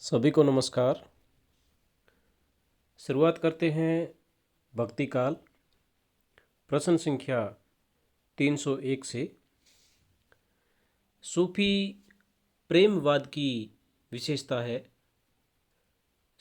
सभी को नमस्कार। शुरुआत करते हैं भक्ति काल प्रश्न संख्या 301 से। सूफी प्रेमवाद की विशेषता है।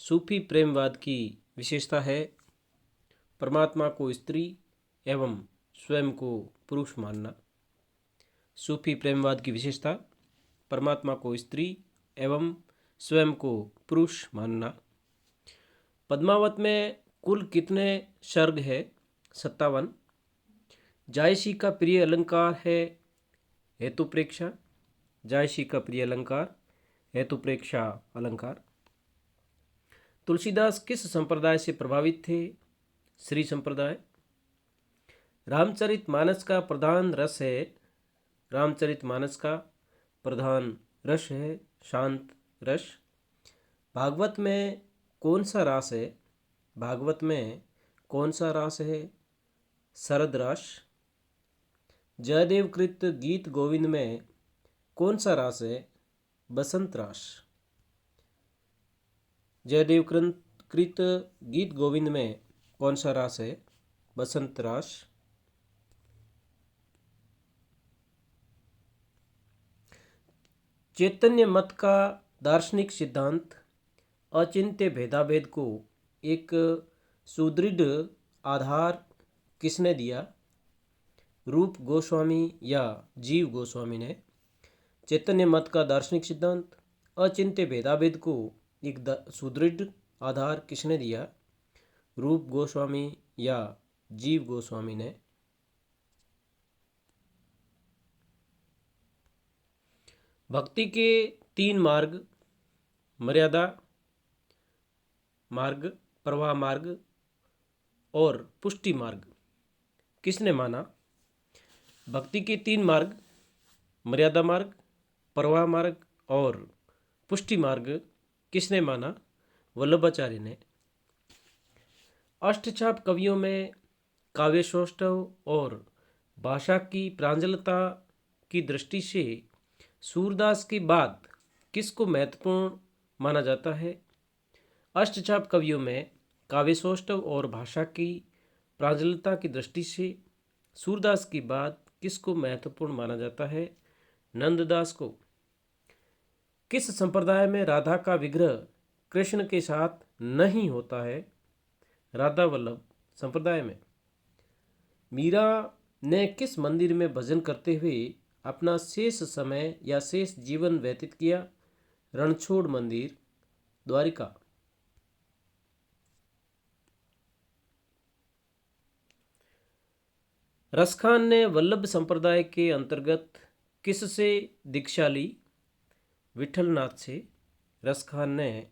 सूफी प्रेमवाद की विशेषता है परमात्मा को स्त्री एवं स्वयं को पुरुष मानना। सूफी प्रेमवाद की विशेषता परमात्मा को स्त्री एवं स्वयं को पुरुष मानना। पद्मावत में कुल कितने सर्ग है? 57। जायसी का प्रिय अलंकार है हेतुप्रेक्षा। जायसी का प्रिय अलंकार हेतुप्रेक्षा अलंकार। तुलसीदास किस संप्रदाय से प्रभावित थे? श्री संप्रदाय। रामचरितमानस का प्रधान रस है। रामचरितमानस का प्रधान रस है शांत रस। भागवत में कौन सा रास है? भागवत में कौन सा रास है? शरद रास। जयदेव कृत गीत गोविंद में कौन सा रास है? बसंत रास। जयदेव कृत गीत गोविंद में कौन सा रास है? बसंत रास। चैतन्य मत का दार्शनिक सिद्धांत अचिंत्य भेदाभेद को एक सुदृढ़ आधार किसने दिया? रूप गोस्वामी या जीव गोस्वामी ने। चैतन्य मत का दार्शनिक सिद्धांत अचिंत्य भेदाभेद को एक सुदृढ़ आधार किसने दिया? रूप गोस्वामी या जीव गोस्वामी ने। भक्ति के 3 मार्ग मर्यादा मार्ग, प्रवाह मार्ग और पुष्टि मार्ग किसने माना? भक्ति के 3 मार्ग मर्यादा मार्ग, प्रवाह मार्ग और पुष्टि मार्ग किसने माना? वल्लभाचार्य ने। अष्टछाप कवियों में काव्य सौष्ठव और भाषा की प्रांजलता की दृष्टि से सूरदास के बाद किसको महत्वपूर्ण माना जाता है? अष्टछाप कवियों में काव्य सौष्ठव और भाषा की प्रांजलता की दृष्टि से सूरदास के बाद किसको महत्वपूर्ण माना जाता है? नंददास को। किस संप्रदाय में राधा का विग्रह कृष्ण के साथ नहीं होता है? राधा वल्लभ संप्रदाय में। मीरा ने किस मंदिर में भजन करते हुए अपना शेष समय या शेष जीवन व्यतीत किया? रणछोड़ मंदिर, द्वारिका। रसखान ने वल्लभ संप्रदाय के अंतर्गत किससे दीक्षा ली? विठलनाथ से। रसखान ने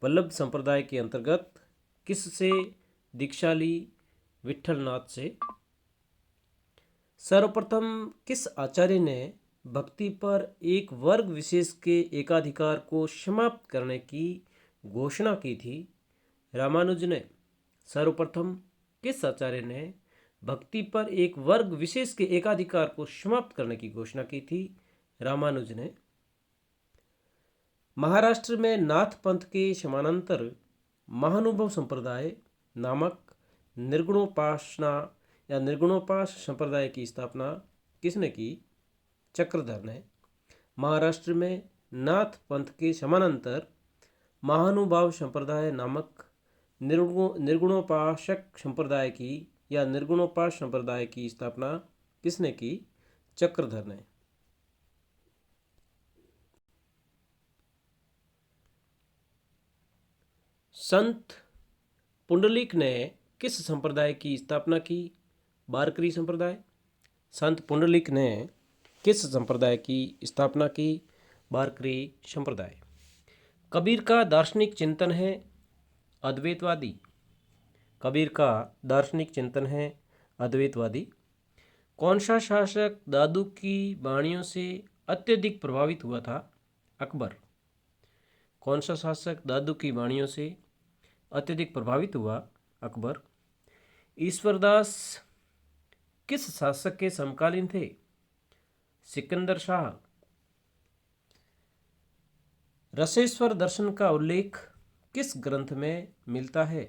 वल्लभ संप्रदाय के अंतर्गत किससे दीक्षा ली? विठलनाथ से। सर्वप्रथम किस आचार्य ने भक्ति पर एक वर्ग विशेष के एकाधिकार को समाप्त करने की घोषणा की थी? रामानुज ने। सर्वप्रथम किस आचार्य ने भक्ति पर एक वर्ग विशेष के एकाधिकार को समाप्त करने की घोषणा की थी? रामानुज ने। महाराष्ट्र में नाथ पंथ के समानांतर महानुभव संप्रदाय नामक निर्गुणोपासना या निर्गुणोपास संप्रदाय की स्थापना किसने की? चक्रधर ने। महाराष्ट्र में नाथ पंथ के समानांतर महानुभाव संप्रदाय नामक निर्गुणोपासक संप्रदाय की या निर्गुणोपास संप्रदाय की स्थापना किसने की? चक्रधर ने। संत पुंडलिक ने किस संप्रदाय की स्थापना की? वारकरी संप्रदाय। संत पुंडलिक ने किस संप्रदाय की स्थापना की? वारकरी संप्रदाय। कबीर का दार्शनिक चिंतन है अद्वैतवादी। कबीर का दार्शनिक चिंतन है अद्वैतवादी। कौन सा शासक दादू की वाणियों से अत्यधिक प्रभावित हुआ था? अकबर। कौन सा शासक दादू की वाणियों से अत्यधिक प्रभावित हुआ? अकबर। ईश्वरदास किस शासक के समकालीन थे? सिकंदर शाह। रसेश्वर दर्शन का उल्लेख किस ग्रंथ में मिलता है?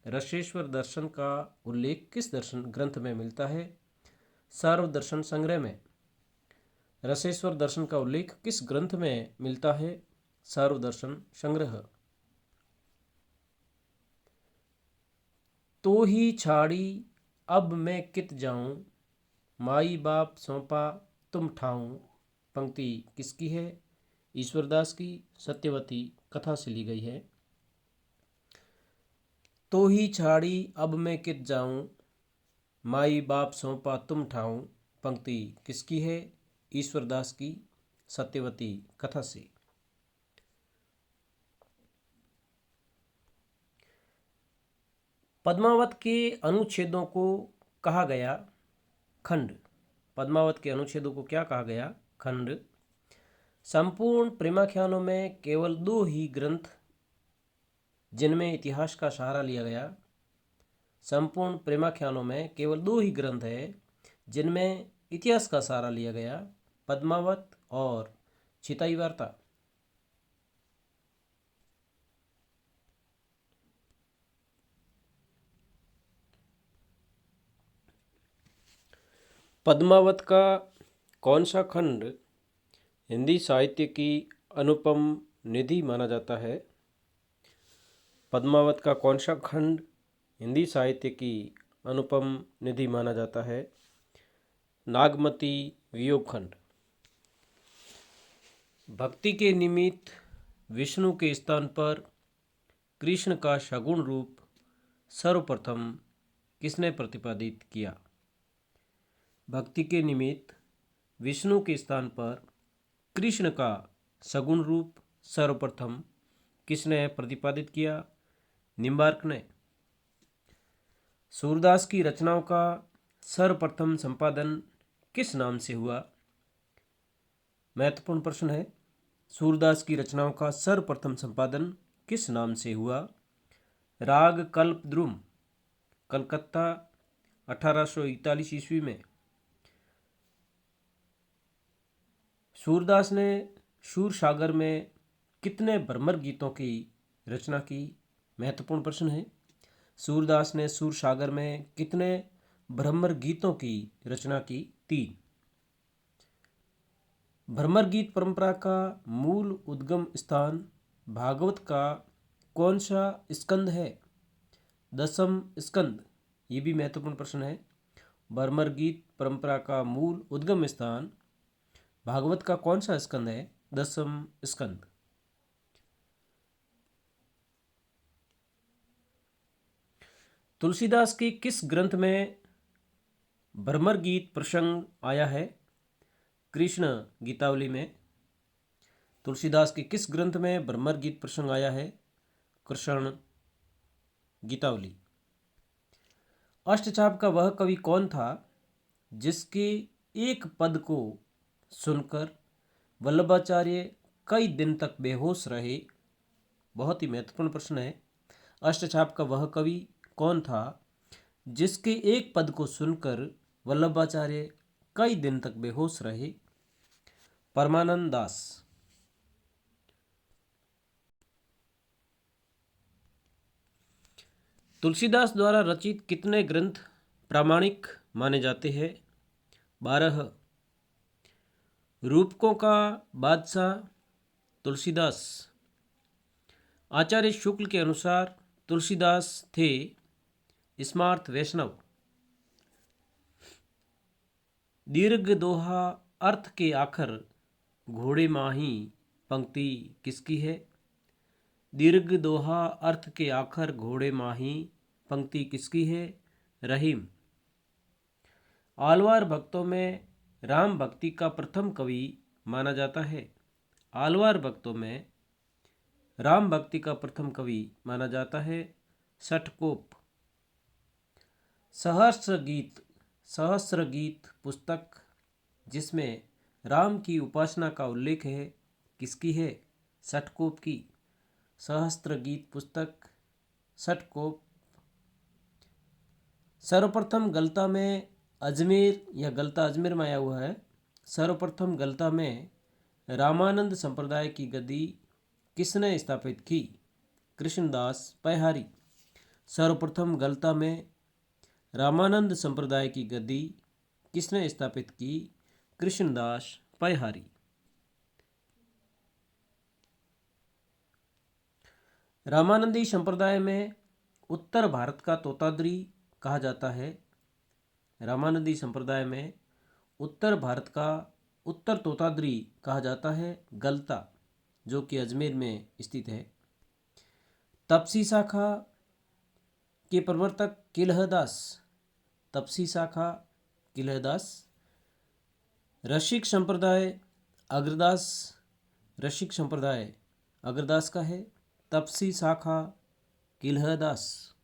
रसेश्वर दर्शन का उल्लेख किस दर्शन ग्रंथ में मिलता है? सर्वदर्शन संग्रह में। रसेश्वर दर्शन का उल्लेख किस ग्रंथ में मिलता है? सर्वदर्शन संग्रह। तो ही छाड़ी अब मैं कित जाऊं, माई बाप सौंपा तुम ठाऊं, पंक्ति किसकी है? ईश्वरदास की सत्यवती कथा से ली गई है। तो ही छाड़ी अब मैं कित जाऊं, माई बाप सौंपा तुम ठाऊं, पंक्ति किसकी है? ईश्वरदास की सत्यवती कथा से। पद्मावत के अनुच्छेदों को कहा गया खंड। पद्मावत के अनुच्छेदों को क्या कहा गया? खंड। संपूर्ण प्रेमाख्यानों में केवल 2 ही ग्रंथ जिनमें इतिहास का सहारा लिया गया। संपूर्ण प्रेमाख्यानों में केवल 2 ही ग्रंथ है जिनमें इतिहास का सहारा लिया गया, पद्मावत और चिताई वार्ता। पद्मावत का कौन सा खंड हिंदी साहित्य की अनुपम निधि माना जाता है? पद्मावत का कौन सा खंड हिंदी साहित्य की अनुपम निधि माना जाता है? नागमती वियोग खंड। भक्ति के निमित्त विष्णु के स्थान पर कृष्ण का सगुण रूप सर्वप्रथम किसने प्रतिपादित किया? भक्ति के निमित्त विष्णु के स्थान पर कृष्ण का सगुण रूप सर्वप्रथम किसने प्रतिपादित किया? निम्बार्क ने। सूरदास की रचनाओं का सर्वप्रथम संपादन किस नाम से हुआ? महत्वपूर्ण प्रश्न है। सूरदास की रचनाओं का सर्वप्रथम संपादन किस नाम से हुआ? राग कल्पद्रुम, कलकत्ता 1841 ईस्वी में। सूरदास ने शूरसागर में कितने भ्रमर गीतों की रचना की? महत्वपूर्ण प्रश्न है। सूरदास ने शूरसागर में कितने भ्रमर गीतों की रचना की? 3। भ्रमर गीत परंपरा का मूल उद्गम स्थान भागवत का कौन सा स्कंद है? 10वां स्कंद। ये भी महत्वपूर्ण प्रश्न है। भ्रमर गीत परंपरा का मूल उद्गम स्थान भागवत का कौन सा स्कंद है? 10वां स्कंद। तुलसीदास के किस ग्रंथ में भ्रमर गीत प्रसंग आया है? कृष्ण गीतावली में। तुलसीदास के किस ग्रंथ में भ्रमर गीत प्रसंग आया है? कृष्ण गीतावली। अष्टचाप का वह कवि कौन था जिसके एक पद को सुनकर वल्लभाचार्य कई दिन तक बेहोश रहे? बहुत ही महत्वपूर्ण प्रश्न है। अष्टचाप का वह कवि कौन था जिसके एक पद को सुनकर वल्लभाचार्य कई दिन तक बेहोश रहे? परमानंद दास। तुलसीदास द्वारा रचित कितने ग्रंथ प्रामाणिक माने जाते हैं? 12। रूपकों का बादशाह तुलसीदास। आचार्य शुक्ल के अनुसार तुलसीदास थे स्मार्त वैष्णव। दीर्घ दोहा अर्थ के आखर घोड़े माही, पंक्ति किसकी है? दीर्घ दोहा अर्थ के आखर घोड़े माही, पंक्ति किसकी है? रहीम। आलवार भक्तों में राम भक्ति का प्रथम कवि माना जाता है। आलवार भक्तों में राम भक्ति का प्रथम कवि माना जाता है षटकोप। सहस्र गीत पुस्तक जिसमें राम की उपासना का उल्लेख है किसकी है? षटकोप की। सहस्त्र गीत पुस्तक षटकोप। सर्वप्रथम गलता में अजमेर या गलता अजमेर में आया हुआ है। सर्वप्रथम गलता में रामानंद संप्रदाय की गद्दी किसने स्थापित की? कृष्णदास पैहारी। सर्वप्रथम गलता में रामानंद संप्रदाय की गद्दी किसने स्थापित की? कृष्णदास पैहारी। रामानंदी संप्रदाय में उत्तर भारत का तोताद्री कहा जाता है। रामानंदी संप्रदाय में उत्तर भारत का उत्तर तोताद्री कहा जाता है गलता, जो कि अजमेर में स्थित है। तपसी शाखा के प्रवर्तक किलहदास। तपसी शाखा किलहदास। रसिक संप्रदाय अग्रदास। रसिक संप्रदाय अग्रदास का है। तपसी शाखा किलहदास।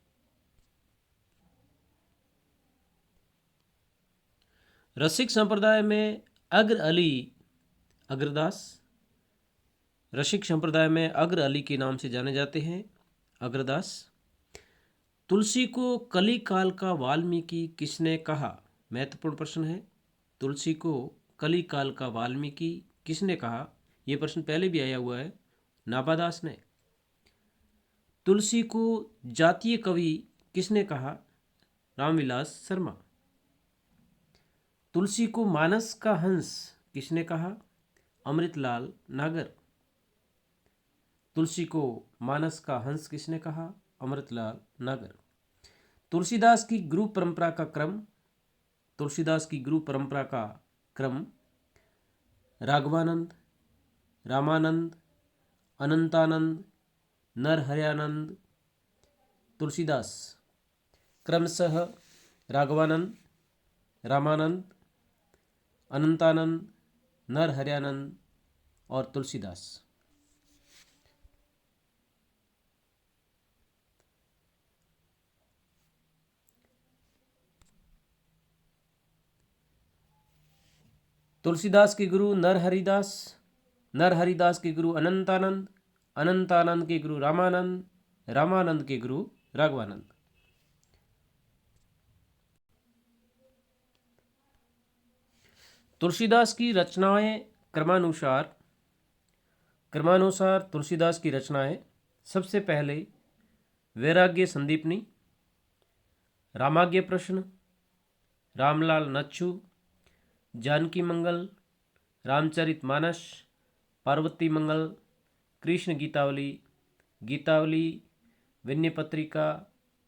रसिक संप्रदाय में अग्र अली अग्रदास। रसिक संप्रदाय में अग्र अली के नाम से जाने जाते हैं अग्रदास। तुलसी को कली काल का वाल्मीकि किसने कहा? महत्वपूर्ण प्रश्न है। तुलसी को कली काल का वाल्मीकि किसने कहा? यह प्रश्न पहले भी आया हुआ है, नाभादास ने। तुलसी को जातीय कवि किसने कहा? रामविलास शर्मा। तुलसी को मानस का हंस किसने कहा? अमृतलाल नागर। तुलसी को मानस का हंस किसने कहा? अमृतलाल नागर। तुलसीदास की गुरु परंपरा का क्रम। तुलसीदास की गुरु परंपरा का क्रम राघवानंद, रामानंद, अनंतानंद, नरहरयानंद। तुलसीदास क्रमशः राघवानंद, रामानंद, अनंतानंद, नरहरयानंद और तुलसीदास। तुलसीदास के गुरु नरहरिदास, नरहरिदास के गुरु अनंतानंद, अनंतानंद के गुरु रामानंद, रामानंद के गुरु राघवानंद। तुलसीदास की रचनाएं क्रमानुसार तुलसीदास की रचनाएं। सबसे पहले वैराग्य संदीपनी, रामाज्ञ प्रश्न, रामलाल नच्छू, जानकी मंगल, रामचरितमानस, पार्वती मंगल, कृष्ण गीतावली, गीतावली, विनय पत्रिका,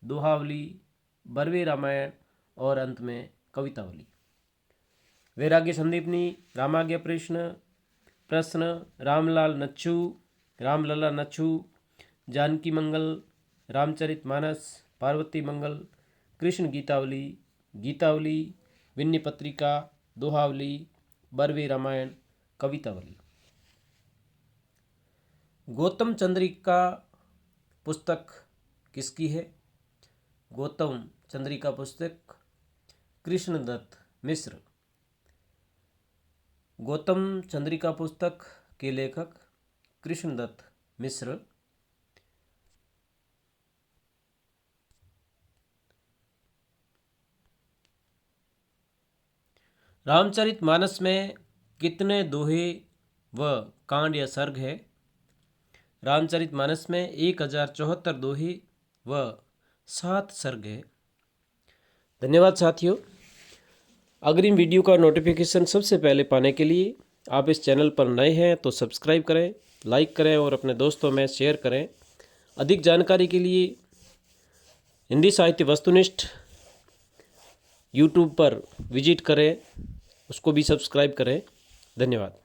दोहावली, बरवे रामायण और अंत में कवितावली। वैराग्य संदीपनी, रामाज्ञ प्रश्न, रामलाल नच्छू, रामलला नच्छू, जानकी मंगल, रामचरितमानस, पार्वती मंगल, कृष्ण गीतावली, गीतावली, विनय पत्रिका, दोहावली, बरवे रामायण, कवितावली। गौतम चंद्रिका पुस्तक किसकी है? गौतम चंद्रिका पुस्तक कृष्णदत्त मिश्र। गौतम चंद्रिका पुस्तक के लेखक कृष्णदत्त मिश्र। रामचरितमानस में कितने दोहे व कांड या सर्ग है? रामचरितमानस में 1074 दोहे व 7 सर्ग है। धन्यवाद साथियों। अग्रिम वीडियो का नोटिफिकेशन सबसे पहले पाने के लिए आप इस चैनल पर नए हैं तो सब्सक्राइब करें, लाइक करें और अपने दोस्तों में शेयर करें। अधिक जानकारी के लिए हिंदी साहित्य वस्तुनिष्ठ यूट्यूब पर विजिट करें, उसको भी सब्सक्राइब करें। धन्यवाद।